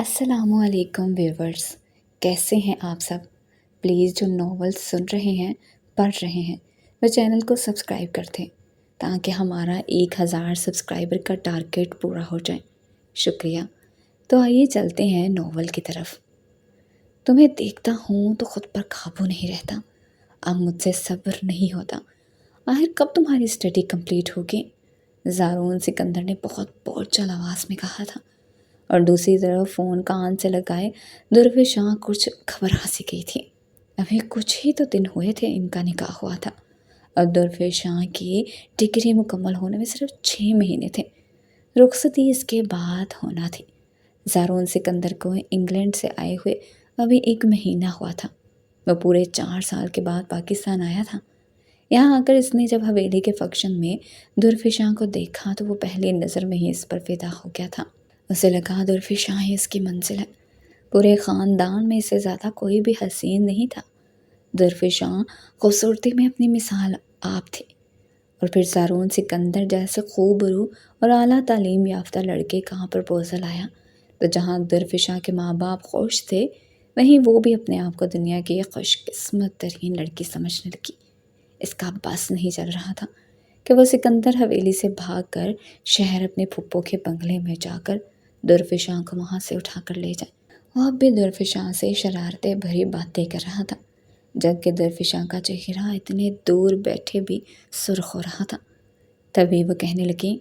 السلام علیکم ویورز، کیسے ہیں آپ سب؟ پلیز جو ناول سن رہے ہیں، پڑھ رہے ہیں، وہ چینل کو سبسکرائب کر دیں تاکہ ہمارا 1000 سبسکرائبر کا ٹارگٹ پورا ہو جائے۔ شکریہ۔ تو آئیے چلتے ہیں ناول کی طرف۔ تمہیں دیکھتا ہوں تو خود پر قابو نہیں رہتا، اب مجھ سے صبر نہیں ہوتا۔ آخر کب تمہاری اسٹڈی کمپلیٹ ہوگی؟ زارون سکندر نے بہت بوجھل آواز میں کہا تھا، اور دوسری طرف فون کان سے لگائے درفشاں کچھ گھبرا سی گئی تھی۔ ابھی کچھ ہی تو دن ہوئے تھے ان کا نکاح ہوا تھا، اور درفشاں کی ڈگری مکمل ہونے میں صرف 6 مہینے تھے۔ رخصتی اس کے بعد ہونا تھی۔ زارون سکندر کو انگلینڈ سے آئے ہوئے ابھی 1 مہینہ ہوا تھا۔ وہ پورے 4 سال کے بعد پاکستان آیا تھا۔ یہاں آ کر اس نے جب حویلی کے فنکشن میں درفشاں کو دیکھا تو وہ پہلی نظر میں ہی اس پر فدا ہو گیا تھا۔ اسے لگا درفشاں ہی اس کی منزل ہے۔ پورے خاندان میں اس سے زیادہ کوئی بھی حسین نہیں تھا۔ درفشاں خوبصورتی میں اپنی مثال آپ تھی، اور پھر زارون سکندر جیسے خوب روح اور اعلیٰ تعلیم یافتہ لڑکے کا پرپوزل آیا تو جہاں درفشاں کے ماں باپ خوش تھے، وہیں وہ بھی اپنے آپ کو دنیا کی ایک خوش قسمت ترین لڑکی سمجھنے لگی۔ اس کا بس نہیں چل رہا تھا کہ وہ سکندر حویلی سے بھاگ کر شہر اپنے پھپھو کے بنگلے میں جا کر درفشاں کو وہاں سے اٹھا کر لے جائے۔ وہ اب بھی درفشاں سے شرارتیں بھری باتیں کر رہا تھا، جبکہ درفشاں کا چہرہ اتنے دور بیٹھے بھی سرخ ہو رہا تھا۔ تبھی وہ کہنے لگی،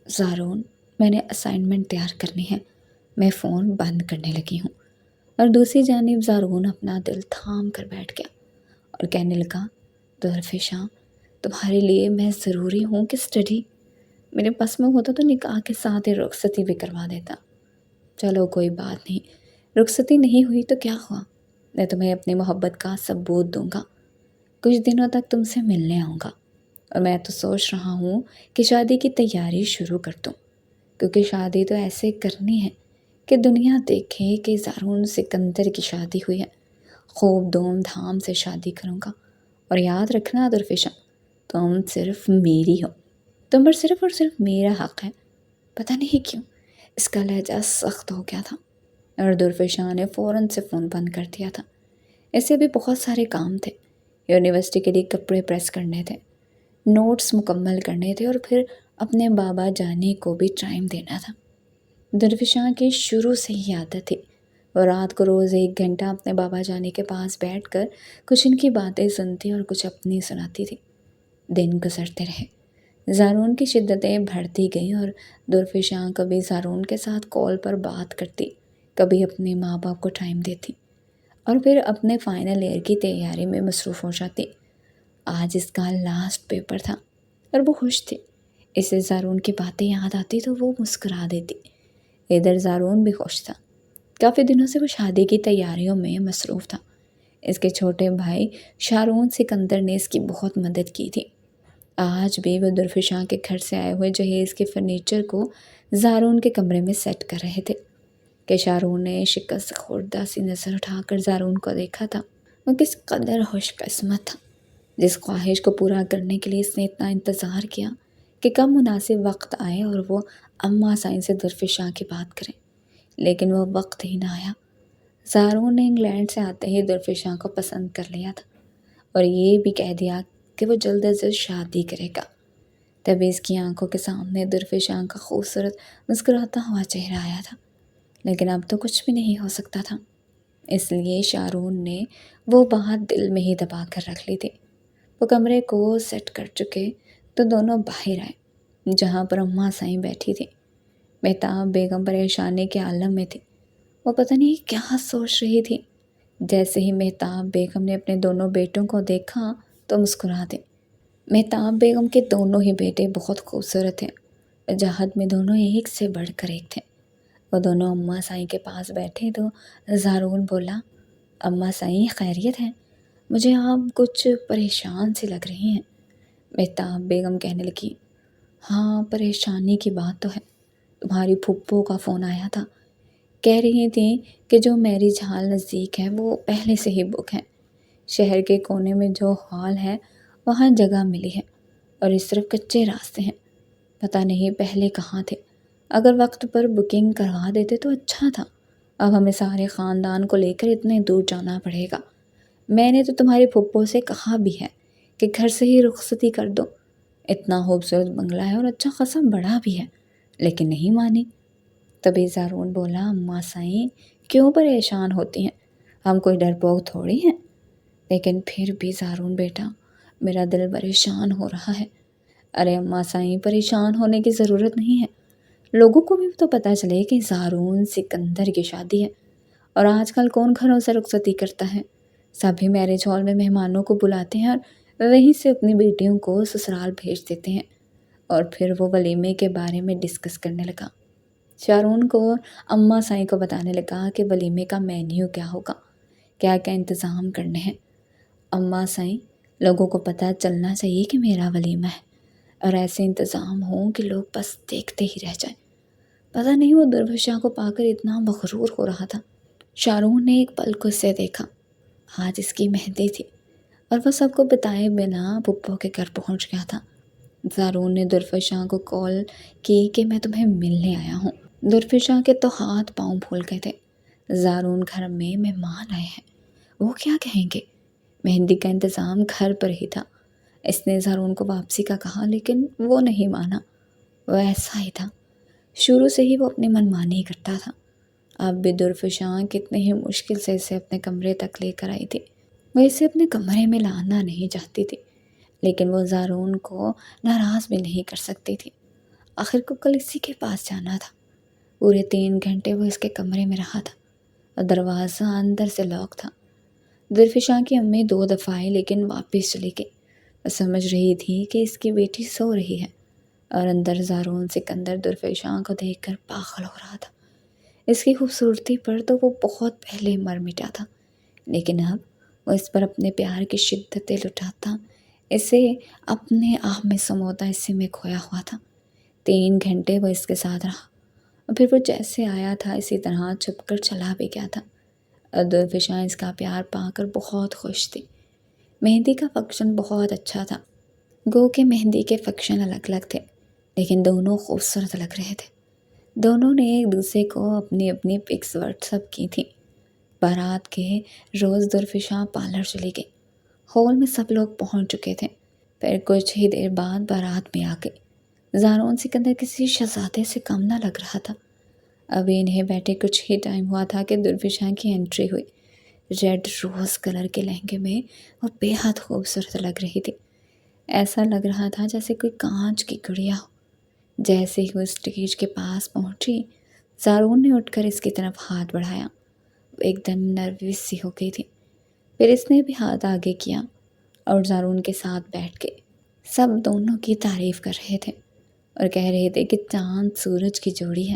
زارون، میں نے اسائنمنٹ تیار کرنی ہے، میں فون بند کرنے لگی ہوں۔ اور دوسری جانب زارون اپنا دل تھام کر بیٹھ گیا اور کہنے لگا، درفشاں، تمہارے لیے میں ضروری ہوں کہ اسٹڈی؟ میرے پاس میں ہوتا تو نکاح کے ساتھ ہی رخصتی بھی کروا دیتا۔ چلو کوئی بات نہیں، رخصتی نہیں ہوئی تو کیا ہوا، میں تمہیں اپنی محبت کا ثبوت دوں گا۔ کچھ دنوں تک تم سے ملنے آؤں گا، اور میں تو سوچ رہا ہوں کہ شادی کی تیاری شروع کر دوں، کیونکہ شادی تو ایسے کرنی ہے کہ دنیا دیکھے کہ زارون سکندر کی شادی ہوئی ہے۔ خوب دھوم دھام سے شادی کروں گا، اور یاد رکھنا درفشاں، تم صرف میری ہو، تم پر صرف اور صرف میرا حق ہے۔ پتہ نہیں کیوں اس کا لہجہ سخت ہو گیا تھا، اور درفشاں نے فوراً سے فون بند کر دیا تھا۔ اسے بھی بہت سارے کام تھے، یونیورسٹی کے لیے کپڑے پریس کرنے تھے، نوٹس مکمل کرنے تھے، اور پھر اپنے بابا جانے کو بھی ٹائم دینا تھا۔ درفشاں کی شروع سے ہی عادت تھی، وہ رات کو روز 1 گھنٹہ اپنے بابا جانے کے پاس بیٹھ کر کچھ ان کی باتیں سنتی اور کچھ اپنی سناتی تھی۔ دن گزرتے رہے، زارون کی شدتیں بڑھتی گئیں، اور درفشاں کبھی زارون کے ساتھ کال پر بات کرتی، کبھی اپنے ماں باپ کو ٹائم دیتی، اور پھر اپنے فائنل ایئر کی تیاری میں مصروف ہو جاتی۔ آج اس کا لاسٹ پیپر تھا اور وہ خوش تھی۔ اسے زارون کی باتیں یاد آتی تو وہ مسکرا دیتی۔ ادھر زارون بھی خوش تھا، کافی دنوں سے وہ شادی کی تیاریوں میں مصروف تھا۔ اس کے چھوٹے بھائی شارون سکندر نے اس کی بہت مدد کی تھی۔ آج بھی وہ درفشاں کے گھر سے آئے ہوئے جہیز کے فرنیچر کو زارون کے کمرے میں سیٹ کر رہے تھے کہ شارون نے شکست خوردہ سی نظر اٹھا کر زارون کو دیکھا تھا۔ وہ کس قدر خوش قسمت تھا، جس خواہش کو پورا کرنے کے لیے اس نے اتنا انتظار کیا کہ کم مناسب وقت آئے اور وہ اماں سائیں سے درفشاں کی بات کریں، لیکن وہ وقت ہی نہ آیا۔ زارون نے انگلینڈ سے آتے ہی درفشاں کو پسند کر لیا تھا، اور یہ بھی کہہ دیا کہ وہ جلد از جلد شادی کرے گا۔ تبھی اس کی آنکھوں کے سامنے درفشاں کا خوبصورت مسکراتا ہوا چہرہ آیا تھا، لیکن اب تو کچھ بھی نہیں ہو سکتا تھا۔ اس لیے شارون نے وہ بات دل میں ہی دبا کر رکھ لی تھی۔ وہ کمرے کو سیٹ کر چکے تو دونوں باہر آئے، جہاں پر اماں سائیں بیٹھی تھی۔ مہتاب بیگم پریشانی کے عالم میں تھی، وہ پتہ نہیں کیا سوچ رہی تھی۔ جیسے ہی مہتاب بیگم نے اپنے دونوں بیٹوں کو دیکھا تو مسکرا دی۔ مہتاب بیگم کے دونوں ہی بیٹے بہت خوبصورت تھے، وجاہت میں دونوں ایک سے بڑھ کر ایک تھے۔ وہ دونوں اماں سائیں کے پاس بیٹھے تو زارون بولا، اماں سائیں خیریت ہے؟ مجھے آپ کچھ پریشان سی لگ رہی ہیں۔ مہتاب بیگم کہنے لگی، ہاں پریشانی کی بات تو ہے، تمہاری پھپھو کا فون آیا تھا، کہہ رہی تھیں کہ جو میرج ہال نزدیک ہے وہ پہلے سے ہی بک ہے۔ شہر کے کونے میں جو ہال ہے وہاں جگہ ملی ہے، اور اس طرف کچے راستے ہیں، پتہ نہیں پہلے کہاں تھے، اگر وقت پر بکنگ کروا دیتے تو اچھا تھا، اب ہمیں سارے خاندان کو لے کر اتنے دور جانا پڑے گا۔ میں نے تو تمہاری پھپھو سے کہا بھی ہے کہ گھر سے ہی رخصتی کر دو، اتنا خوبصورت بنگلہ ہے اور اچھا خاصا بڑا بھی ہے، لیکن نہیں مانی۔ تبھی زارون بولا، اماں سائیں کیوں پریشان ہوتی ہیں، ہم کوئی ڈرپوک تھوڑی ہیں۔ لیکن پھر بھی زارون بیٹا، میرا دل پریشان ہو رہا ہے۔ ارے اماں سائیں پریشان ہونے کی ضرورت نہیں ہے، لوگوں کو بھی تو پتہ چلے کہ زارون سکندر کی شادی ہے، اور آج کل کون گھروں سے رخصتی کرتا ہے، سبھی میرج ہال میں مہمانوں کو بلاتے ہیں اور وہیں سے اپنی بیٹیوں کو سسرال بھیج دیتے ہیں۔ اور پھر وہ ولیمے کے بارے میں ڈسکس کرنے لگا، شارون کو اور اماں سائیں کو بتانے لگا کہ ولیمے کا مینیو کیا ہوگا، کیا کیا انتظام کرنے ہیں۔ اماں سائیں، لوگوں کو پتہ چلنا چاہیے کہ میرا ولیمہ ہے، اور ایسے انتظام ہوں کہ لوگ بس دیکھتے ہی رہ جائیں۔ پتہ نہیں وہ درویشہ کو پا کر اتنا مغرور ہو رہا تھا۔ شارون نے ایک پل کو اسے دیکھا، آج اس کی مہندی تھی، اور وہ سب کو بتائے بنا پھپھو کے گھر پہنچ گیا تھا۔ زارون نے درویشہ کو کال کی کہ میں تمہیں ملنے آیا ہوں۔ درویشہ کے تو ہاتھ پاؤں پھول گئے تھے، زارون گھر میں مہمان آئے ہیں، وہ کیا کہیں گے۔ مہندی کا انتظام گھر پر ہی تھا، اس نے زارون کو واپسی کا کہا لیکن وہ نہیں مانا۔ وہ ایسا ہی تھا، شروع سے ہی وہ اپنی من مانی کرتا تھا۔ اب بھی درویشہ کتنے ہی مشکل سے اسے اپنے کمرے تک لے کر آئی تھی۔ وہ اسے اپنے کمرے میں لانا نہیں چاہتی تھی، لیکن وہ زارون کو ناراض بھی نہیں کر سکتی تھی۔ آخر کو کل اسی کے پاس جانا تھا۔ پورے 3 گھنٹے وہ اس کے کمرے میں رہا تھا، اور دروازہ اندر سے لاک تھا۔ درویشہ کی امی 2 دفعہ آئی لیکن واپس چلی گئی۔ وہ سمجھ رہی تھی کہ اس کی بیٹی سو رہی ہے، اور اندر زارون سکندر درویشہ کو دیکھ کر پاگل ہو رہا تھا۔ اس کی خوبصورتی پر تو وہ بہت پہلے مر مٹا تھا، لیکن اب وہ اس پر اپنے پیار کی شدتیں لٹاتا، اسے اپنے آپ میں سموتا، اسی میں کھویا ہوا تھا۔ 3 گھنٹے وہ اس کے ساتھ رہا، اور پھر وہ جیسے آیا تھا اسی طرح چھپ کر چلا بھی گیا تھا۔ اور درویشہ اس کا پیار پا کر بہت خوش تھی۔ مہندی کا فنکشن بہت اچھا تھا، گو کہ مہندی کے فنکشن الگ الگ تھے، لیکن دونوں خوبصورت لگ رہے تھے۔ دونوں نے ایک دوسرے کو اپنی اپنی پکس واٹس ایپ کی تھیں۔ بارات کے روز درویشہ پارلر چلی گئی، ہال میں سب لوگ پہنچ چکے تھے۔ پھر کچھ ہی دیر بعد بارات بھی آ گئی۔ زارون سکندر کسی شہزادے سے کم نہ لگ رہا تھا۔ ابھی انہیں بیٹھے کچھ ہی ٹائم ہوا تھا کہ درویشہ کی انٹری ہوئی۔ ریڈ روز کلر کے لہنگے میں وہ بے حد خوبصورت لگ رہی تھی، ایسا لگ رہا تھا جیسے کوئی کانچ کی گڑیا ہو۔ جیسے ہی وہ اسٹیج کے پاس پہنچی، زارون نے اٹھ کر اس کی طرف ہاتھ بڑھایا۔ وہ ایک دم نروس سی ہو گئی تھی، پھر اس نے بھی ہاتھ آگے کیا اور زارون کے ساتھ بیٹھ گئی۔ سب دونوں کی تعریف کر رہے تھے اور کہہ رہے تھے کہ چاند سورج کی جوڑی ہے۔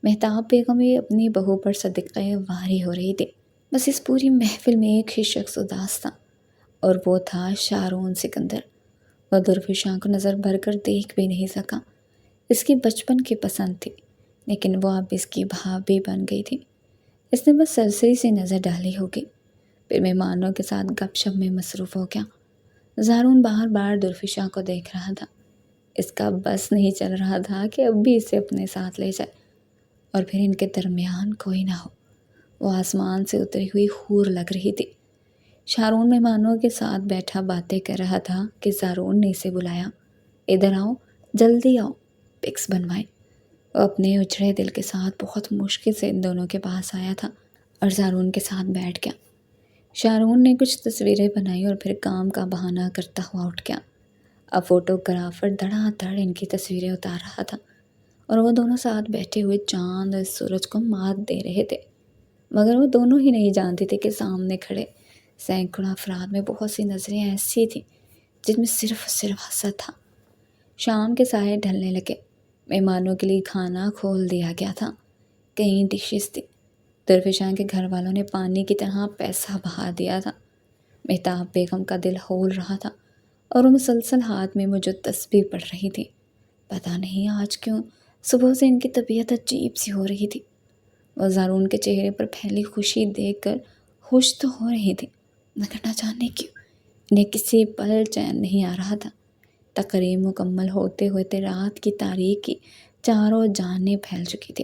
مہتاب بیگم بھی اپنی بہو پر صدقہ واری ہو رہی تھی۔ بس اس پوری محفل میں ایک ہی شخص اداس تھا، اور وہ تھا شارون سکندر۔ وہ درویشہ کو نظر بھر کر دیکھ بھی نہیں سکا۔ اس کی بچپن کی پسند تھی، لیکن وہ اب اس کی بھابھی بن گئی تھی۔ اس نے بس سرسری سی نظر ڈالی ہوگی، پھر مہمانوں کے ساتھ گپ شپ میں مصروف ہو گیا۔ زارون بار بار درویشہ کو دیکھ رہا تھا، اس کا بس نہیں چل رہا تھا کہ اب بھی اسے اپنے ساتھ لے جائے، اور پھر ان کے درمیان کوئی نہ ہو۔ وہ آسمان سے اتری ہوئی حور لگ رہی تھی۔ شارون مہمانوں کے ساتھ بیٹھا باتیں کر رہا تھا کہ زارون نے اسے بلایا، ادھر آؤ، جلدی آؤ، پکس بنوائیں۔ وہ اپنے اجڑے دل کے ساتھ بہت مشکل سے ان دونوں کے پاس آیا تھا اور زارون کے ساتھ بیٹھ گیا۔ شارون نے کچھ تصویریں بنائی اور پھر کام کا بہانہ کرتا ہوا اٹھ گیا۔ اب فوٹوگرافر دھڑا دھڑ ان کی تصویریں اتار رہا تھا، اور وہ دونوں ساتھ بیٹھے ہوئے چاند اور سورج کو مات دے رہے تھے، مگر وہ دونوں ہی نہیں جانتے تھے کہ سامنے کھڑے سینکڑوں افراد میں بہت سی نظریں ایسی تھیں جن میں صرف حسد تھا۔ شام کے سائے ڈھلنے لگے، مہمانوں کے لیے کھانا کھول دیا گیا تھا، کئی ڈشز تھی۔ درویشہ کے گھر والوں نے پانی کی طرح پیسہ بہا دیا تھا۔ مہتاب بیگم کا دل ہول رہا تھا، اور وہ مسلسل ہاتھ میں مجھے تسبیح پڑھ رہی تھی۔ پتہ نہیں آج کیوں صبح سے ان کی طبیعت عجیب سی ہو رہی تھی۔ وہ زارون کے چہرے پر پھیلی خوشی دیکھ کر خوش تو ہو رہی تھی، مگر نہ جانے کیوں انہیں کسی پل چین نہیں آ رہا تھا۔ تقریب مکمل ہوتے ہوتے رات کی تاریکی چاروں جانب پھیل چکی تھی۔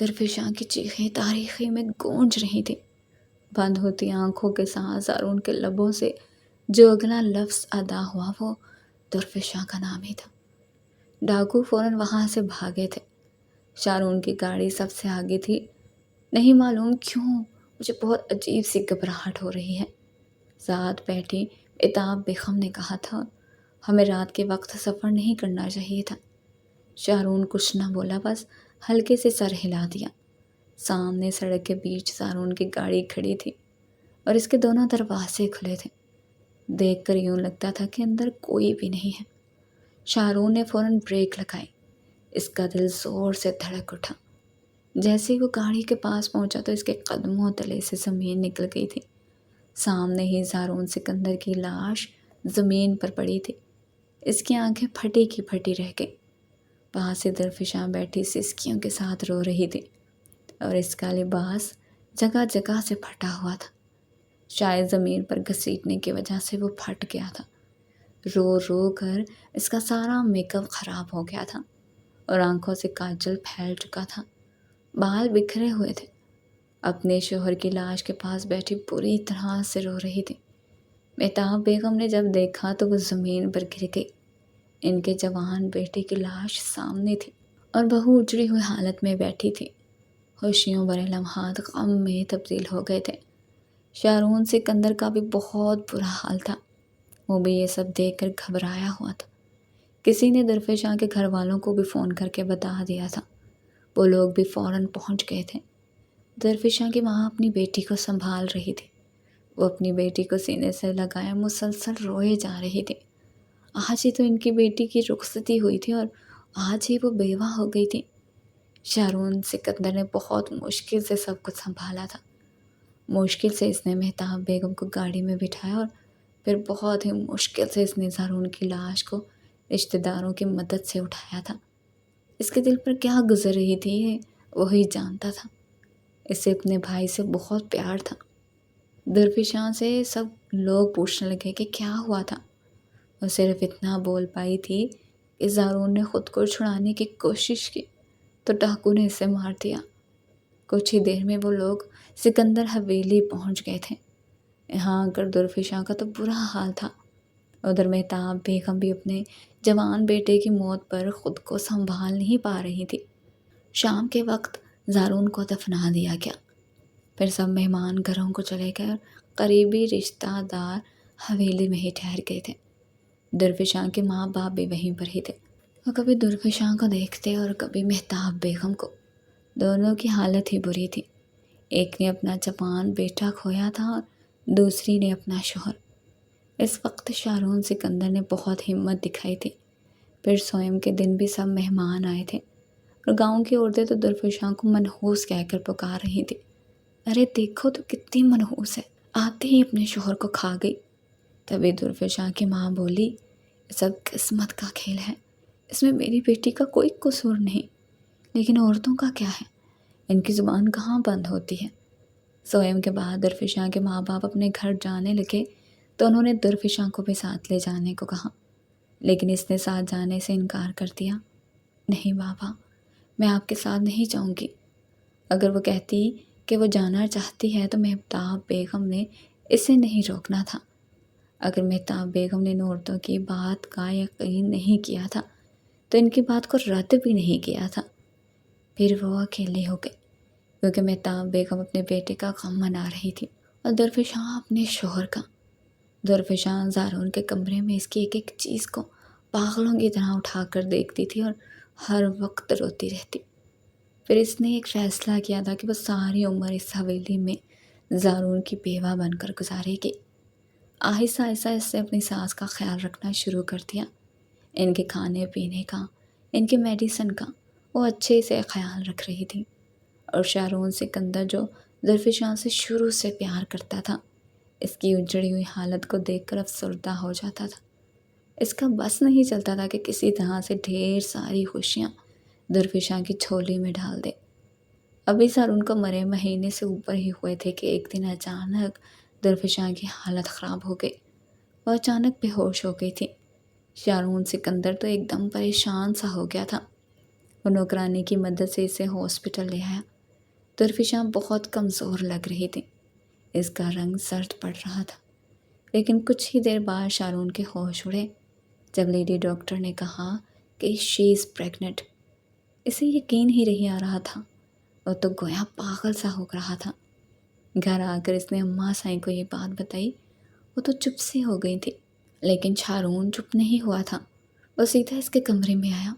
درفشاں کی چیخیں تاریخی میں گونج رہی تھیں۔ بند ہوتی آنکھوں کے ساتھ زارون کے لبوں سے جو اگلا لفظ ادا ہوا وہ درفشاں کا نام ہی تھا۔ ڈاکو فوراً وہاں سے بھاگے تھے۔ شارون کی گاڑی سب سے آگے تھی۔ نہیں معلوم کیوں مجھے بہت عجیب سی گھبراہٹ ہو رہی ہے، ساتھ بیٹھی مہتاب بیگم نے کہا تھا، ہمیں رات کے وقت سفر نہیں کرنا چاہیے تھا۔ شارون کچھ نہ بولا، بس ہلکے سے سر ہلا دیا۔ سامنے سڑک کے بیچ شارون کی گاڑی کھڑی تھی اور اس کے دونوں دروازے کھلے تھے۔ دیکھ کر یوں لگتا تھا کہ اندر کوئی بھی نہیں ہے۔ شارون نے فوراً بریک لگائی۔ اس کا دل زور سے دھڑک اٹھا۔ جیسے ہی وہ گاڑی کے پاس پہنچا تو اس کے قدموں تلے سے زمین نکل گئی تھی۔ سامنے ہی زارون سکندر کی لاش زمین پر پڑی تھی۔ اس کی آنکھیں پھٹی کی پھٹی رہ گئی۔ پاس سے درفشاں بیٹھی سسکیوں کے ساتھ رو رہی تھی اور اس کا لباس جگہ جگہ سے پھٹا ہوا تھا۔ شاید زمین پر گھسیٹنے کی وجہ سے وہ پھٹ گیا تھا۔ رو رو کر اس کا سارا میک اپ خراب ہو گیا تھا اور آنکھوں سے کاجل پھیل چکا تھا۔ بال بکھرے ہوئے تھے۔ اپنے شوہر کی لاش کے پاس بیٹھی پوری طرح سے رو رہی تھی۔ مہتاب بیگم نے جب دیکھا تو وہ زمین پر گر گئی۔ ان کے جوان بیٹے کی لاش سامنے تھی اور بہو اجڑی ہوئی حالت میں بیٹھی تھی۔ خوشیوں بھرے لمحات غم میں تبدیل ہو گئے تھے۔ شارون سکندر کا بھی بہت برا حال تھا۔ وہ بھی یہ سب دیکھ کر گھبرایا ہوا تھا۔ کسی نے درفشاں کے گھر والوں کو بھی فون کر کے بتا دیا تھا۔ وہ لوگ بھی فوراً پہنچ گئے تھے۔ درفشاں کی ماں اپنی بیٹی کو سنبھال رہی تھی۔ وہ اپنی بیٹی کو سینے سے لگائے مسلسل روئے جا رہی تھی۔ آج ہی تو ان کی بیٹی کی رخصتی ہوئی تھی اور آج ہی وہ بیوہ ہو گئی تھی۔ شارون سکندر نے بہت مشکل سے سب کچھ سنبھالا تھا۔ مشکل سے اس نے مہتاب بیگم کو گاڑی میں بٹھایا اور پھر بہت ہی مشکل سے اس نے زارون کی لاش کو رشتہ داروں کی مدد سے اٹھایا تھا۔ اس کے دل پر کیا گزر رہی تھی یہ وہی جانتا تھا۔ اسے اپنے بھائی سے بہت پیار تھا۔ درفشاں سے سب لوگ پوچھنے لگے کہ کیا ہوا تھا۔ وہ صرف اتنا بول پائی تھی کہ زارون نے خود کو چھڑانے کی کوشش کی تو ڈاکو نے اسے مار دیا۔ کچھ ہی دیر میں وہ لوگ سکندر حویلی پہنچ گئے تھے۔ یہاں آ کر درفشاں کا تو برا حال تھا۔ ادھر مہتاب بیگم بھی اپنے جوان بیٹے کی موت پر خود کو سنبھال نہیں پا رہی تھی۔ شام کے وقت زارون کو دفنا دیا گیا۔ پھر سب مہمان گھروں کو چلے گئے اور قریبی رشتہ دار حویلی میں ہی ٹھہر گئے تھے۔ درفشاں کے ماں باپ بھی وہیں پر ہی تھے۔ وہ کبھی درفشاں کو دیکھتے اور کبھی مہتاب بیگم کو۔ دونوں کی حالت ہی بری تھی۔ ایک نے اپنا جوان بیٹا کھویا تھا اور دوسری نے اپنا شوہر۔ اس وقت شارون سکندر نے بہت ہمت دکھائی تھی۔ پھر سوئم کے دن بھی سب مہمان آئے تھے اور گاؤں کی عورتیں تو درفشاں کو منحوس کہہ کر پکار رہی تھی۔ ارے دیکھو تو کتنی منحوس ہے، آتے ہی اپنے شوہر کو کھا گئی۔ تبھی درفشاں کی ماں بولی، یہ سب قسمت کا کھیل ہے، اس میں میری بیٹی کا کوئی قصور نہیں، لیکن عورتوں کا کیا ہے، ان کی زبان کہاں بند ہوتی ہے۔ سوئم کے بعد درفشاں کے ماں باپ اپنے گھر جانے لگے تو انہوں نے درفشاں کو بھی ساتھ لے جانے کو کہا، لیکن اس نے ساتھ جانے سے انکار کر دیا۔ نہیں بابا، میں آپ کے ساتھ نہیں جاؤں گی۔ اگر وہ کہتی کہ وہ جانا چاہتی ہے تو مہتاب بیگم نے اسے نہیں روکنا تھا۔ اگر مہتاب بیگم نے ان عورتوں کی بات کا یقین نہیں کیا تھا تو ان کی بات کو رد بھی نہیں کیا تھا۔ پھر وہ اکیلی ہو گئی کیونکہ مہتاب بیگم اپنے بیٹے کا غم منا رہی تھی اور درفشاں اپنے شوہر کا۔ درفشاں زارون کے کمرے میں اس کی ایک ایک چیز کو پاگلوں کی طرح اٹھا کر دیکھتی تھی اور ہر وقت روتی رہتی۔ پھر اس نے ایک فیصلہ کیا تھا کہ وہ ساری عمر اس حویلی میں زارون کی بیوہ بن کر گزارے گی۔ آہستہ آہستہ اس سے اپنی ساس کا خیال رکھنا شروع کر دیا۔ ان کے کھانے پینے کا، ان کے میڈیسن کا وہ اچھے سے خیال رکھ رہی تھی۔ اور شارون سکندر جو درفشاں سے شروع سے پیار کرتا تھا، اس کی اجڑی ہوئی حالت کو دیکھ کر افسردہ ہو جاتا تھا۔ اس کا بس نہیں چلتا تھا کہ کسی طرح سے ڈھیر ساری خوشیاں درفشاں کی جھولی میں ڈال دے۔ ابھی زارون کو مرے مہینے سے اوپر ہی ہوئے تھے کہ ایک دن اچانک درفشاں کی حالت خراب ہو گئی۔ وہ اچانک بے ہوش ہو گئی تھی۔ شارون سکندر تو ایک دم پریشان سا ہو گیا تھا۔ اور نوکرانی کی مدد سے اسے ہاسپٹل لے آیا۔ درفشاں بہت کمزور لگ رہی تھی، اس کا رنگ سرد پڑ رہا تھا، لیکن کچھ ہی دیر بعد شارون کے ہوش اڑے جب لیڈی ڈاکٹر نے کہا کہ شی از پریگننٹ۔ اسے یقین ہی نہیں آ رہا تھا، وہ تو گویا پاگل سا ہو رہا تھا۔ گھر آ کر اس نے اماں سائیں کو یہ بات بتائی، وہ تو چپ سی ہو گئی تھی، لیکن شارون چپ نہیں ہوا تھا۔ وہ سیدھا اس کے کمرے میں آیا۔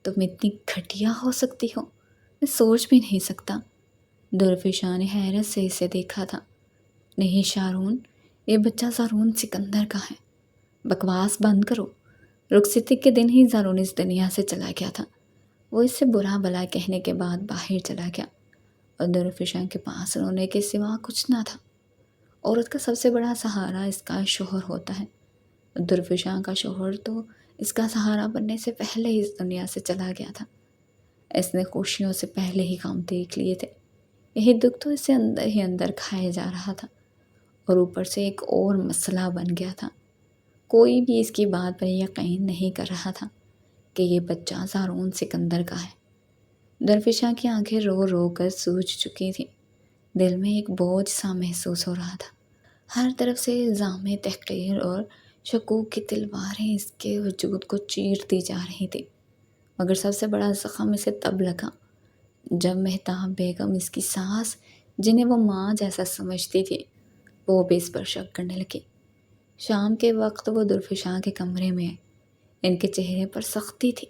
تم اتنی گھٹیا ہو سکتی ہو، میں سوچ بھی نہیں سکتا۔ درفشاں نے حیرت سے اسے دیکھا تھا۔ نہیں شارون، یہ بچہ زارون سکندر کا ہے، بکواس بند کرو۔ رخصتی کے دن ہی زارون اس دنیا سے چلا گیا تھا۔ وہ اس سے برا بھلا کہنے کے بعد باہر چلا گیا، اور درفشاں کے پاس رونے کے سوا کچھ نہ تھا۔ عورت کا سب سے بڑا سہارا اس کا شوہر ہوتا ہے۔ درفشاں کا شوہر تو اس کا سہارا بننے سے پہلے ہی اس دنیا سے چلا گیا تھا۔ اس نے خوشیوں سے پہلے ہی کام دیکھ لیے تھے۔ یہی دکھ تو اسے اندر ہی اندر کھائے جا رہا تھا، اور اوپر سے ایک اور مسئلہ بن گیا تھا۔ کوئی بھی اس کی بات پر یقین نہیں کر رہا تھا کہ یہ بچہ زارون سکندر کا ہے۔ درفشاں کی آنکھیں رو رو کر سوج چکی تھیں، دل میں ایک بوجھ سا محسوس ہو رہا تھا۔ ہر طرف سے الزام تحقیر اور شکوک کی تلواریں اس کے وجود کو چیرتی جا رہی تھی، مگر سب سے بڑا زخم اسے تب لگا جب مہتاب بیگم، اس کی ساس، جنہیں وہ ماں جیسا سمجھتی تھی، وہ بھی اس پر شک کرنے لگی۔ شام کے وقت وہ درفشاں کے کمرے میں آئے۔ ان کے چہرے پر سختی تھی،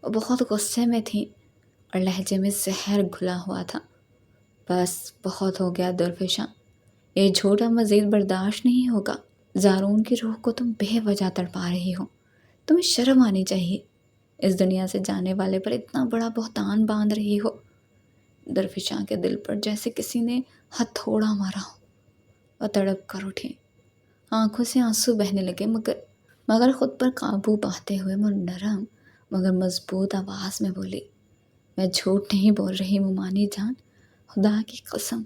وہ بہت غصے میں تھیں، اور لہجے میں زہر گھلا ہوا تھا۔ بس بہت ہو گیا درفشاں، یہ جھوٹا مزید برداشت نہیں ہوگا۔ زارون کی روح کو تم بے وجہ تڑپا رہی ہو، تمہیں شرم آنی چاہیے۔ اس دنیا سے جانے والے پر اتنا بڑا بہتان باندھ رہی ہو۔ درفشاں کے دل پر جیسے کسی نے ہتھوڑا مارا ہو، وہ تڑپ کر اٹھی، آنکھوں سے آنسو بہنے لگے، مگر خود پر قابو پاتے ہوئے وہ نرم مگر مضبوط آواز میں بولی، میں جھوٹ نہیں بول رہی مومانی جان، خدا کی قسم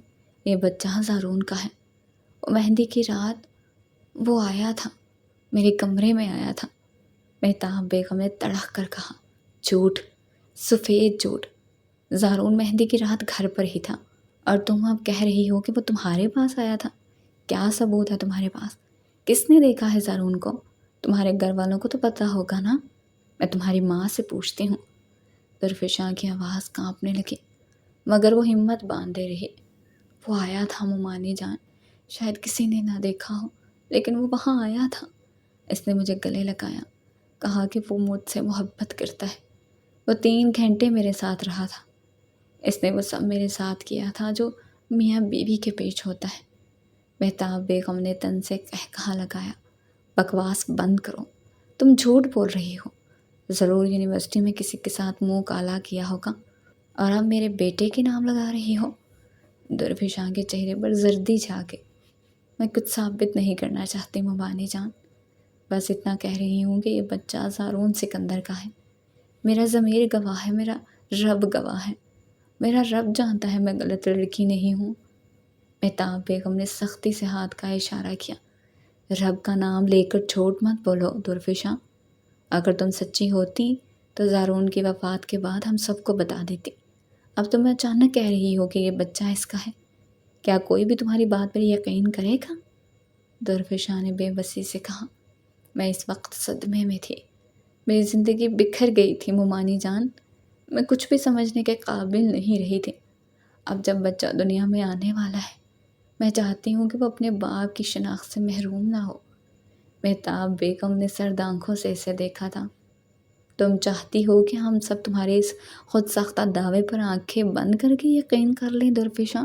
یہ بچہ زارون کا ہے۔ وہ مہندی کی رات وہ آیا تھا، میرے کمرے میں آیا تھا۔ مہتاب بیگم نے تڑک کر کہا، جھوٹ، سفید جھوٹ۔ زارون مہندی کی رات گھر پر ہی تھا، اور تم اب کہہ رہی ہو کہ وہ تمہارے پاس آیا تھا۔ کیا ثبوت ہے تمہارے پاس؟ کس نے دیکھا ہے زارون کو؟ تمہارے گھر والوں کو تو پتہ ہوگا نا؟ میں تمہاری ماں سے پوچھتی ہوں۔ درفشاں کی آواز کانپنے لگی، مگر وہ ہمت باندھے رہی۔ وہ آیا تھا مومانی جان، شاید کسی نے نہ دیکھا ہو، لیکن وہ وہاں آیا تھا۔ اس نے مجھے گلے لگایا، کہا کہ وہ مجھ سے محبت کرتا ہے۔ وہ 3 گھنٹے میرے ساتھ رہا تھا۔ اس نے وہ سب میرے ساتھ کیا تھا جو میاں بیوی کے پیش ہوتا ہے۔ مہتاب بیگم نے تن سے کہا لگایا، بکواس بند کرو، تم جھوٹ بول رہی ہو۔ ضرور یونیورسٹی میں کسی کے ساتھ منہ کالا کیا ہوگا، اور اب میرے بیٹے کے نام لگا رہی ہو۔ درفشاں کے چہرے پر زردی چھا گئی۔ میں کچھ ثابت نہیں کرنا چاہتی مومانی جان، بس اتنا کہہ رہی ہوں کہ یہ بچہ زارون سکندر کا ہے۔ میرا ضمیر گواہ ہے، میرا رب گواہ ہے، میرا رب جانتا ہے میں غلط لڑکی نہیں ہوں۔ مہتاب بیگم نے سختی سے ہاتھ کا اشارہ کیا، رب کا نام لے کر جھوٹ مت بولو درفشاں۔ اگر تم سچی ہوتی تو زارون کی وفات کے بعد ہم سب کو بتا دیتی۔ اب تم اچانک کہہ رہی ہو کہ یہ بچہ اس کا ہے، کیا کوئی بھی تمہاری بات پر یقین کرے گا؟ درفشاں نے بے بسی سے کہا، میں اس وقت صدمے میں تھی، میری زندگی بکھر گئی تھی مومانی جان، میں کچھ بھی سمجھنے کے قابل نہیں رہی تھی۔ اب جب بچہ دنیا میں آنے والا ہے، میں چاہتی ہوں کہ وہ اپنے باپ کی شناخت سے محروم نہ ہو۔ مہتاب بیگم نے سرد آنکھوں سے اسے دیکھا تھا، تم چاہتی ہو کہ ہم سب تمہارے اس خود ساختہ دعوے پر آنکھیں بند کر کے یقین کر لیں درفشاں؟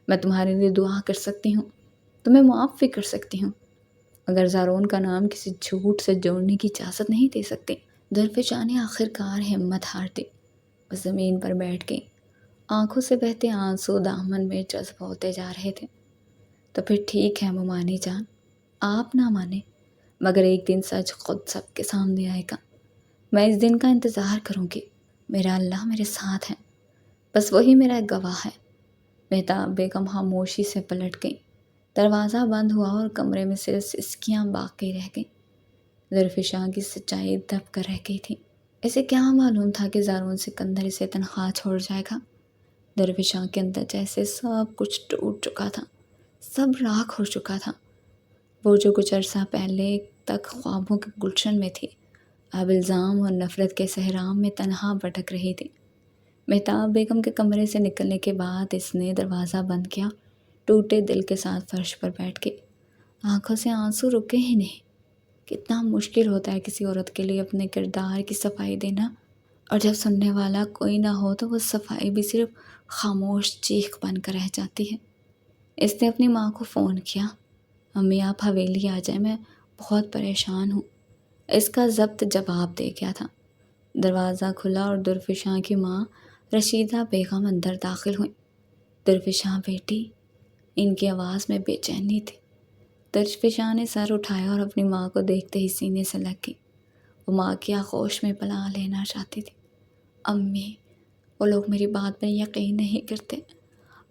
میں تمہارے لیے دعا کر سکتی ہوں، تمہیں معاف بھی کر سکتی ہوں، اگر زارون کا نام کسی جھوٹ سے جوڑنے کی اجازت نہیں دے سکتی۔ درفشاں نے آخرکار ہمت ہار دی، وہ زمین پر بیٹھ گئی، آنکھوں سے بہتے آنسو دامن میں جذب ہوتے جا رہے تھے۔ تو پھر ٹھیک ہے مومانی جان، آپ نہ مانیں، مگر ایک دن سچ خود سب کے سامنے آئے گا۔ میں اس دن کا انتظار کروں گی، میرا اللہ میرے ساتھ ہے، بس وہی میرا ایک گواہ ہے۔ مہتاب بیگم خاموشی سے پلٹ گئی، دروازہ بند ہوا اور کمرے میں صرف سسکیاں باقی رہ گئیں۔ درفشاں کی سچائی دب کر رہ گئی تھی۔ اسے کیا معلوم تھا کہ زارون سکندر اسے تنہا چھوڑ جائے گا۔ درویشاں کے اندر جیسے سب کچھ ٹوٹ چکا تھا، سب راکھ ہو چکا تھا۔ وہ جو کچھ عرصہ پہلے تک خوابوں کے گلشن میں تھی، اب الزام اور نفرت کے صحرام میں تنہا بھٹک رہی تھی۔ مہتاب بیگم کے کمرے سے نکلنے کے بعد اس نے دروازہ بند کیا، ٹوٹے دل کے ساتھ فرش پر بیٹھ کے۔ آنکھوں سے آنسو رکے ہی نہیں۔ کتنا مشکل ہوتا ہے کسی عورت کے لیے اپنے کردار کی صفائی دینا، اور جب سننے والا کوئی نہ ہو تو وہ صفائی بھی صرف خاموش چیخ بن کر رہ جاتی ہے۔ اس نے اپنی ماں کو فون کیا، امی آپ حویلی آ جائیں، میں بہت پریشان ہوں۔ اس کا ضبط جواب دے گیا تھا۔ دروازہ کھلا اور درفشاں کی ماں رشیدہ بیگم اندر داخل ہوئیں۔ درفشاں بیٹی، ان کی آواز میں بے چینی تھی۔ درفشاں نے سر اٹھایا اور اپنی ماں کو دیکھتے ہی سینے سے لگ گئی۔ وہ ماں کی آغوش میں پناہ لینا چاہتی تھی۔ امی، وہ لوگ میری بات پر یقین نہیں کرتے،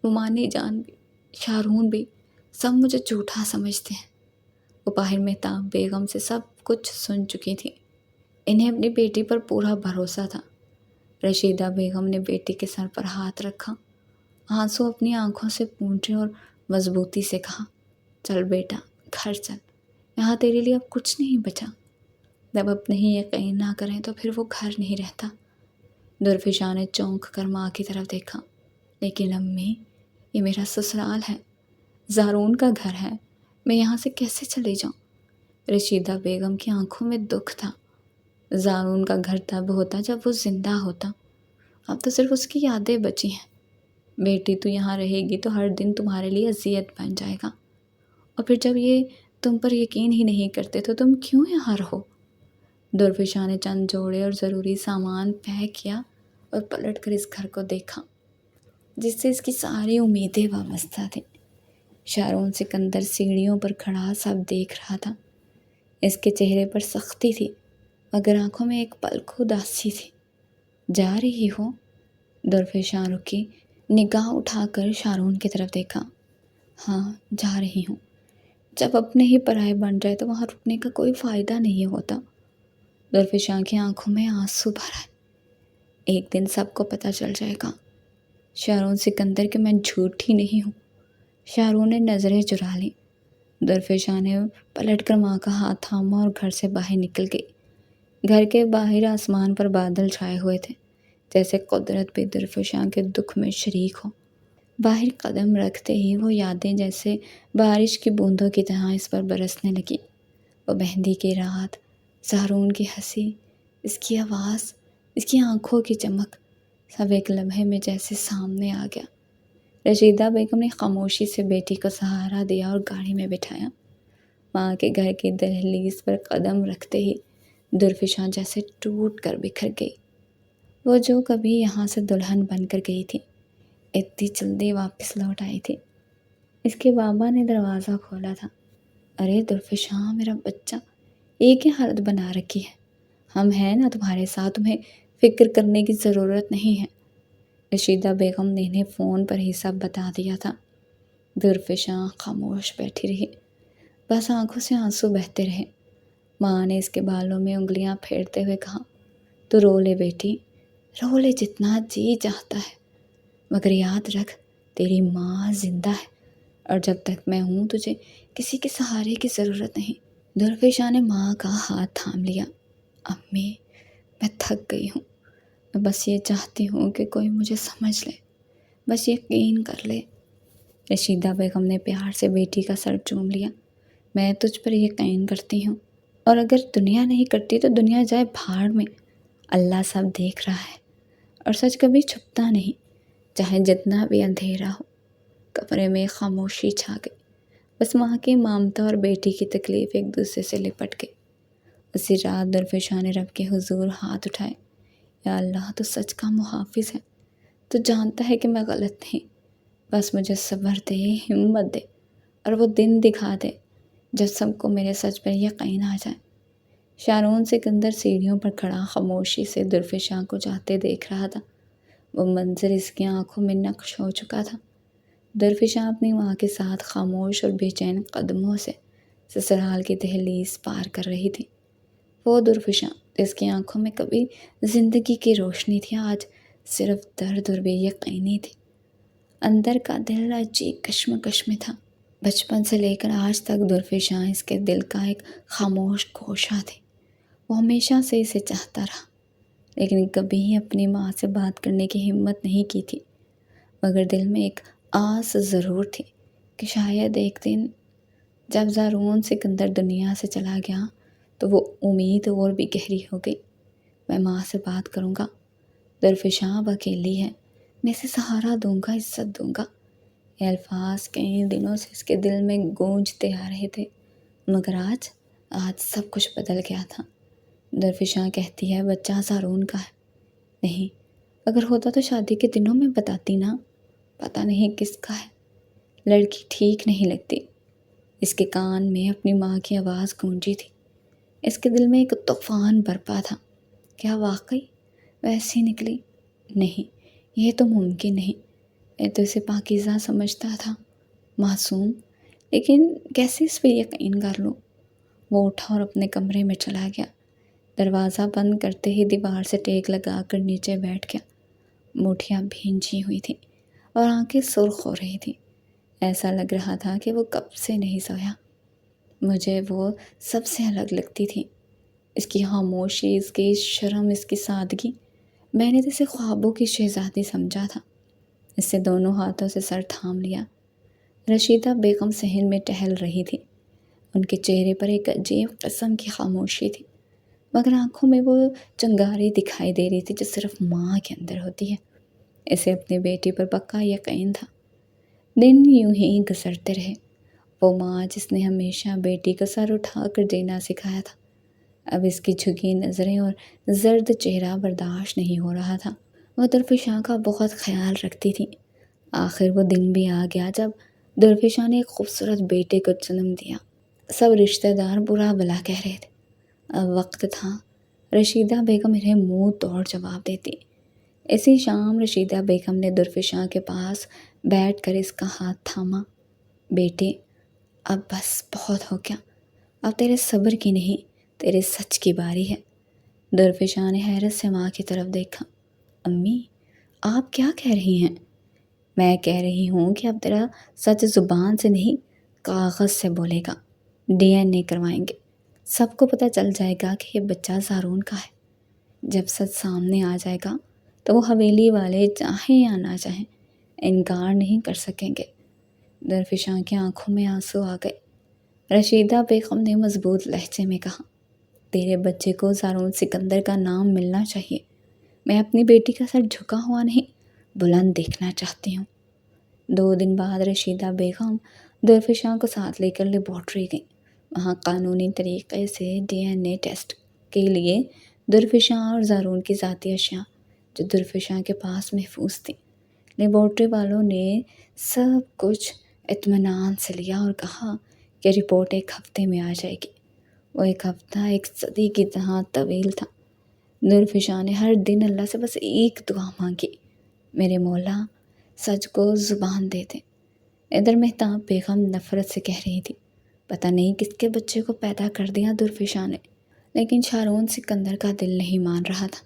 ممانی جان بھی، شارون بھی، سب مجھے جھوٹا سمجھتے ہیں۔ وہ باہر مہتاب بیگم سے سب کچھ سن چکی تھی۔ انہیں اپنی بیٹی پر پورا بھروسہ تھا۔ رشیدہ بیگم نے بیٹی کے سر پر ہاتھ رکھا، آنسو اپنی آنکھوں سے پونچھے اور مضبوطی سے کہا، چل بیٹا، گھر چل، یہاں تیرے لیے اب کچھ نہیں بچا۔ جب اپنے ہی یقین نہ کریں تو پھر وہ گھر نہیں رہتا۔ درفشاں نے چونک کر ماں کی طرف دیکھا، لیکن امی، یہ میرا سسرال ہے، زارون کا گھر ہے، میں یہاں سے کیسے چلی جاؤں؟ رشیدہ بیگم کی آنکھوں میں دکھ تھا۔ زارون کا گھر تب ہوتا جب وہ زندہ ہوتا، اب تو صرف اس کی یادیں بچی ہیں۔ بیٹی تو یہاں رہے گی تو ہر دن تمہارے لیے اذیت بن جائے گا، اور پھر جب یہ تم پر یقین ہی نہیں کرتے تو تم کیوں یہاں رہو؟ درفشاں نے چند جوڑے اور ضروری سامان پیک کیا اور پلٹ کر اس گھر کو دیکھا جس سے اس کی ساری امیدیں وابستہ تھیں۔ شارون سکندر سیڑھیوں پر کھڑا سب دیکھ رہا تھا۔ اس کے چہرے پر سختی تھی، مگر آنکھوں میں ایک پلک اداسی تھی۔ جا رہی ہو؟ درفشاں رکی، نگاہ اٹھا کر شارون کی طرف دیکھا۔ ہاں، جا رہی ہوں۔ جب اپنے ہی پرائے بن جائے تو وہاں رکنے کا کوئی فائدہ نہیں ہوتا۔ درفشاں کی آنکھوں میں آنسو بھر آئے۔ ایک دن سب کو پتہ چل جائے گا، شارون سکندر کہ میں جھوٹی نہیں ہوں۔ شارون نے نظریں چرا لیں۔ درفشاں نے پلٹ کر ماں کا ہاتھ تھاما اور گھر سے باہر نکل گئی۔ گھر کے باہر آسمان پر بادل چھائے ہوئے تھے، جیسے قدرت بھی درفشاں کے دکھ میں شریک ہو۔ باہر قدم رکھتے ہی وہ یادیں جیسے بارش کی بوندوں کی طرح اس پر برسنے لگی۔ وہ مہندی کی رات، زارون کی ہنسی، اس کی آواز، اس کی آنکھوں کی چمک، سب ایک لمحے میں جیسے سامنے آ گیا۔ رشیدہ بیگم نے خاموشی سے بیٹی کو سہارا دیا اور گاڑی میں بٹھایا۔ ماں کے گھر کی دہلیز پر قدم رکھتے ہی درفشاں جیسے ٹوٹ کر بکھر گئی۔ وہ جو کبھی یہاں سے دلہن بن کر گئی تھی، اتنی جلدی واپس لوٹ آئی تھی۔ اس کے بابا نے دروازہ کھولا تھا۔ ارے درفشاں، میرا بچہ، یہ کیا حالت بنا رکھی ہے؟ ہم ہیں نا تمہارے ساتھ، تمہیں فکر کرنے کی ضرورت نہیں ہے۔ رشیدہ بیگم نے انہیں فون پر ہی سب بتا دیا تھا۔ درفشاں خاموش بیٹھی رہی، بس آنکھوں سے آنسو بہتے رہے۔ ماں نے اس کے بالوں میں انگلیاں پھیرتے ہوئے کہا، تو رو لے بیٹی، رو لے جتنا جی چاہتا ہے، مگر یاد رکھ تیری ماں زندہ ہے، اور جب تک میں ہوں تجھے کسی کے سہارے کی ضرورت نہیں۔ درفشاں نے ماں کا ہاتھ تھام لیا۔ امی، میں تھک گئی ہوں، میں بس یہ چاہتی ہوں کہ کوئی مجھے سمجھ لے، بس یقین کر لے۔ رشیدہ بیگم نے پیار سے بیٹی کا سر چوم لیا۔ میں تجھ پر یقین کرتی ہوں، اور اگر دنیا نہیں کرتی تو دنیا جائے بھاڑ میں۔ اللہ سب دیکھ رہا ہے، اور سچ کبھی چھپتا نہیں، چاہے جتنا بھی اندھیرا ہو۔ کمرے میں خاموشی چھا گئی، بس ماں کی ممتا اور بیٹی کی تکلیف ایک دوسرے سے لپٹ گئی۔ اسی رات درفشاں نے رب کے حضور ہاتھ اٹھائے۔ یا اللہ، تو سچ کا محافظ ہے، تو جانتا ہے کہ میں غلط نہیں، بس مجھے صبر دے، ہمت دے، اور وہ دن دکھا دے جب سب کو میرے سچ پر یقین آ جائے۔ شارون سکندر سیڑھیوں پر کھڑا خاموشی سے درفشاں کو جاتے دیکھ رہا تھا۔ وہ منظر اس کی آنکھوں میں نقش ہو چکا تھا۔ درفشاں اپنی ماں کے ساتھ خاموش اور بے چین قدموں سے سسرال کی دہلیز پار کر رہی تھی۔ وہ درفشاں اس کی آنکھوں میں کبھی زندگی کی روشنی تھی، آج صرف درد اور بے یقینی تھی۔ اندر کا دل عجیب کشمکش میں تھا۔ بچپن سے لے کر آج تک درفشاں اس کے دل کا ایک خاموش گوشہ تھی۔ وہ ہمیشہ سے اسے چاہتا رہا، لیکن کبھی اپنی ماں سے بات کرنے کی ہمت نہیں کی تھی۔ مگر دل میں ایک آس ضرور تھی کہ شاید ایک دن جب زارون سکندر دنیا سے چلا گیا تو وہ امید اور بھی گہری ہو گئی۔ میں ماں سے بات کروں گا، درفشاں اب اکیلی ہے، میں اسے سہارا دوں گا، عزت دوں گا۔ یہ الفاظ کئی دنوں سے اس کے دل میں گونجتے آ رہے تھے، مگر آج سب کچھ بدل گیا تھا۔ درفشاں کہتی ہے بچہ زارون کا ہے۔ نہیں، اگر ہوتا تو شادی کے دنوں میں بتاتی نا۔ پتہ نہیں کس کا ہے، لڑکی ٹھیک نہیں لگتی۔ اس کے کان میں اپنی ماں کی آواز گونجی تھی۔ اس کے دل میں ایک طوفان برپا تھا۔ کیا واقعی ویسی نکلی؟ نہیں، یہ تو ممکن نہیں۔ میں تو اسے پاکیزہ سمجھتا تھا، معصوم، لیکن کیسے اس پہ یقین کر لوں؟ وہ اٹھا اور اپنے کمرے میں چلا گیا۔ دروازہ بند کرتے ہی دیوار سے ٹیک لگا کر نیچے بیٹھ گیا۔ مٹھیاں بھینجی ہوئی تھیں اور آنکھیں سرخ ہو رہی تھیں۔ ایسا لگ رہا تھا کہ وہ کب سے نہیں سویا۔ مجھے وہ سب سے الگ لگتی تھی۔ اس کی خاموشی، اس کی شرم، اس کی سادگی۔ میں نے اسے خوابوں کی شہزادی سمجھا تھا۔ اس سے دونوں ہاتھوں سے سر تھام لیا۔ رشیدہ بیگم صحن میں ٹہل رہی تھی۔ ان کے چہرے پر ایک عجیب قسم کی خاموشی تھی، مگر آنکھوں میں وہ چنگاری دکھائی دے رہی تھی جو صرف ماں کے اندر ہوتی ہے۔ اسے اپنی بیٹی پر پکا یقین تھا۔ دن یوں ہی گزرتے رہے۔ وہ ماں جس نے ہمیشہ بیٹی کا سر اٹھا کر جینا سکھایا تھا، اب اس کی جھکی نظریں اور زرد چہرہ برداشت نہیں ہو رہا تھا۔ وہ درفشاں کا بہت خیال رکھتی تھی۔ آخر وہ دن بھی آ گیا جب درفشاں نے ایک خوبصورت بیٹے کو جنم دیا۔ سب رشتہ دار برا بھلا کہہ رہے تھے۔ اب وقت تھا رشیدہ بیگم انہیں منہ توڑ جواب دیتی۔ اسی شام رشیدہ بیگم نے درفشاں کے پاس بیٹھ کر اس کا ہاتھ تھاما۔ بیٹے، اب بس بہت ہو گیا، اب تیرے صبر کی نہیں، تیرے سچ کی باری ہے۔ درفشاں نے حیرت سے ماں کی طرف دیکھا۔ امی، آپ کیا کہہ رہی ہیں؟ میں کہہ رہی ہوں کہ اب تیرا سچ زبان سے نہیں، کاغذ سے بولے گا۔ DNA کروائیں گے، سب کو پتہ چل جائے گا کہ یہ بچہ زارون کا ہے۔ جب سچ سامنے آ جائے گا تو وہ حویلی والے چاہیں یا نہ چاہیں انکار نہیں کر سکیں گے۔ درفشاں کی آنکھوں میں آنسو آ گئے۔ رشیدہ بیگم نے مضبوط لہجے میں کہا، تیرے بچے کو زارون سکندر کا نام ملنا چاہیے۔ میں اپنی بیٹی کا سر جھکا ہوا نہیں، بلند دیکھنا چاہتی ہوں۔ 2 دن بعد رشیدہ بیگم درفشاں کو ساتھ لے کر لیبارٹری گئیں۔ وہاں قانونی طریقے سے DNA ٹیسٹ کے لیے درفشاں اور زارون کی ذاتی اشیاء جو درفشاں کے پاس محفوظ تھیں۔ لیبارٹری والوں نے سب کچھ اطمینان سے لیا اور کہا کہ رپورٹ 1 ہفتے میں آ جائے گی۔ وہ 1 ہفتہ 1 صدی کی طرح طویل تھا۔ درفشاں نے ہر دن اللہ سے بس ایک دعا مانگی، میرے مولا سچ کو زبان دے دے۔ ادھر مہتاب بیگم نفرت سے کہہ رہی تھی، پتہ نہیں کس کے بچے کو پیدا کر دیا درفشاں نے، لیکن زارون سکندر کا دل نہیں مان رہا تھا۔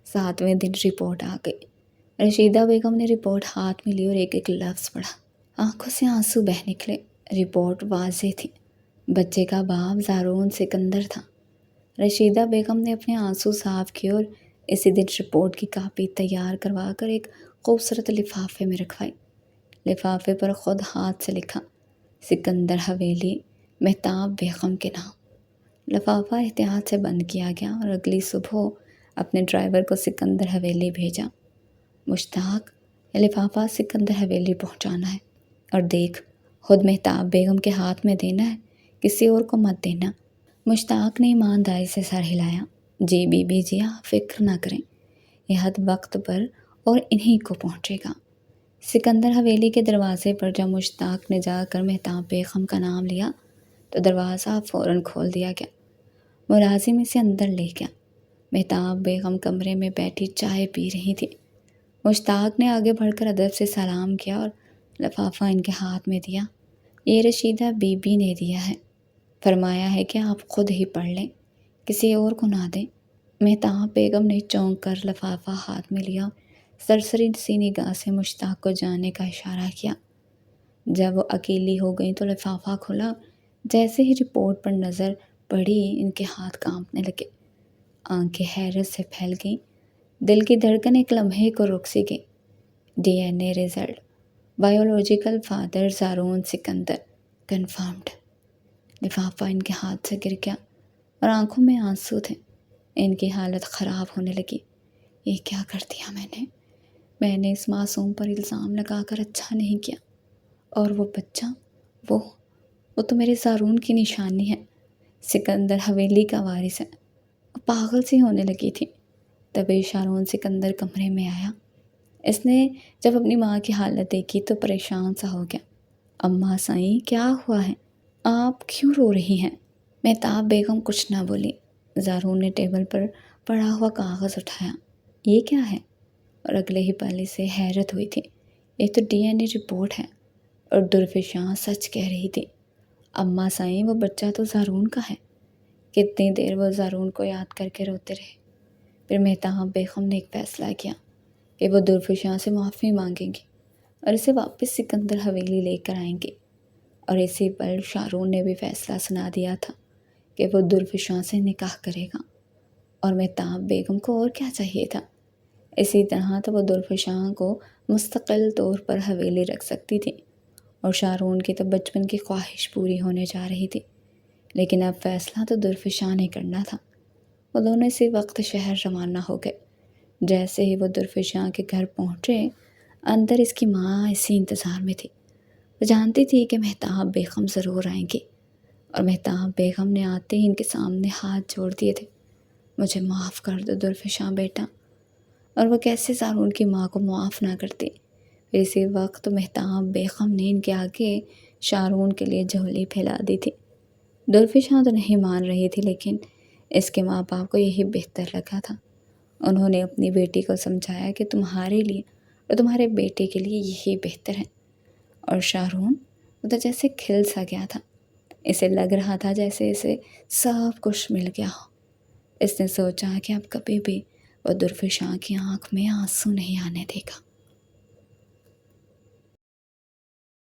7ویں دن رپورٹ آ گئی۔ رشیدہ بیگم نے رپورٹ ہاتھ میں لی اور ایک ایک لفظ پڑھا۔ آنکھوں سے آنسو بہہ نکلے۔ رپورٹ واضح تھی، بچے کا باپ زارون سکندر تھا۔ رشیدہ بیگم نے اپنے آنسو صاف کیے اور اسی دن رپورٹ کی کاپی تیار کروا کر ایک خوبصورت لفافے میں رکھوائی۔ لفافے پر خود ہاتھ سے لکھا، سکندر حویلی، مہتاب بیگم کے نام۔ لفافہ احتیاط سے بند کیا گیا اور اگلی صبح اپنے ڈرائیور کو سکندر حویلی بھیجا۔ مشتاق، یہ لفافہ سکندر حویلی پہنچانا ہے، اور دیکھ خود مہتاب بیگم کے ہاتھ میں دینا ہے، کسی اور کو مت دینا۔ مشتاق نے ایمانداری سے سر ہلایا۔ جی بی بی جی، آپ فکر نہ کریں، یہ حد وقت پر اور انہی کو پہنچے گا۔ سکندر حویلی کے دروازے پر جب مشتاق نے جا کر مہتاب بیگم کا نام لیا تو دروازہ فوراً کھول دیا گیا۔ ملازم اسے اندر لے گیا۔ مہتاب بیگم کمرے میں بیٹھی چائے پی رہی تھی۔ مشتاق نے آگے بڑھ کر ادب سے سلام کیا اور لفافہ ان کے ہاتھ میں دیا۔ یہ رشیدہ بی بی نے دیا ہے، فرمایا ہے کہ آپ خود ہی پڑھ لیں، کسی اور کو نہ دیں۔ مہتاب بیگم نے چونک کر لفافہ ہاتھ میں لیا، سرسری سی نگاہ سے مشتاق کو جانے کا اشارہ کیا۔ جب وہ اکیلی ہو گئیں تو لفافہ کھولا۔ جیسے ہی رپورٹ پر نظر پڑی ان کے ہاتھ کانپنے لگے، آنکھیں حیرت سے پھیل گئیں، دل کی دھڑکن ایک لمحے کو رک سی گئی۔ D N A result, biological father Zaroon Sikandar, confirmed. لفافہ ان کے ہاتھ سے گر گیا اور آنکھوں میں آنسو تھے۔ ان کی حالت خراب ہونے لگی۔ یہ کیا کر دیا میں نے اس معصوم پر الزام لگا کر اچھا نہیں کیا، اور وہ بچہ، وہ تو میرے زارون کی نشانی ہے۔ سکندر حویلی کا وارث ہے۔ وہ پاگل سی ہونے لگی تھی۔ تبھی شارون سکندر کمرے میں آیا۔ اس نے جب اپنی ماں کی حالت دیکھی تو پریشان سا ہو گیا۔ اماں سائیں، کیا ہوا ہے؟ آپ کیوں رو رہی ہیں؟ مہتاب بیگم کچھ نہ بولی۔ زارون نے ٹیبل پر پڑا ہوا کاغذ اٹھایا۔ یہ کیا ہے؟ اور اگلے ہی پل سے حیرت ہوئی تھی۔ یہ تو ڈی این اے رپورٹ ہے، اور درفشاں سچ کہہ رہی تھی۔ اماں سائیں، وہ بچہ تو زارون کا ہے۔ کتنی دیر وہ زارون کو یاد کر کے روتے رہے۔ پھر مہتاب بیگم نے ایک فیصلہ کیا کہ وہ درفشاں سے معافی مانگیں گی اور اسے واپس سکندر حویلی لے کر آئیں گے۔ اور اسی پل شارون نے بھی فیصلہ سنا دیا تھا کہ وہ درفشاں سے نکاح کرے گا، اور مہتاب بیگم کو اور کیا چاہیے تھا؟ اسی طرح تو وہ درفشاں کو مستقل طور پر حویلی رکھ سکتی تھی، اور شارون کی تو بچپن کی خواہش پوری ہونے جا رہی تھی۔ لیکن اب فیصلہ تو درفشاں نے کرنا تھا۔ وہ دونوں اسی وقت شہر روانہ ہو گئے۔ جیسے ہی وہ درفشاں کے گھر پہنچے، اندر اس کی ماں اسی انتظار میں تھی۔ وہ جانتی تھی کہ مہتاب بیگم ضرور آئیں گی، اور مہتاب بیگم نے آتے ہی ان کے سامنے ہاتھ جوڑ دیے تھے۔ مجھے معاف کر دو درفشاں بیٹا۔ اور وہ کیسے زارون کی ماں کو معاف نہ کرتی۔ پھر اسی وقت مہتاب بیگم نے ان کے آگے شارون کے لیے جھولی پھیلا دی تھی۔ درفشاں تو نہیں مان رہی تھی، لیکن اس کے ماں باپ کو یہی بہتر لگا تھا۔ انہوں نے اپنی بیٹی کو سمجھایا کہ تمہارے لیے اور تمہارے بیٹے کے لیے یہی بہتر ہے۔ اور شارون، وہ تو جیسے کھل سا گیا تھا۔ اسے لگ رہا تھا جیسے اسے سب کچھ مل گیا ہو۔ اس نے سوچا کہ اب کبھی بھی وہ درفشاں کی آنکھ میں آنسو نہیں آنے دے گا۔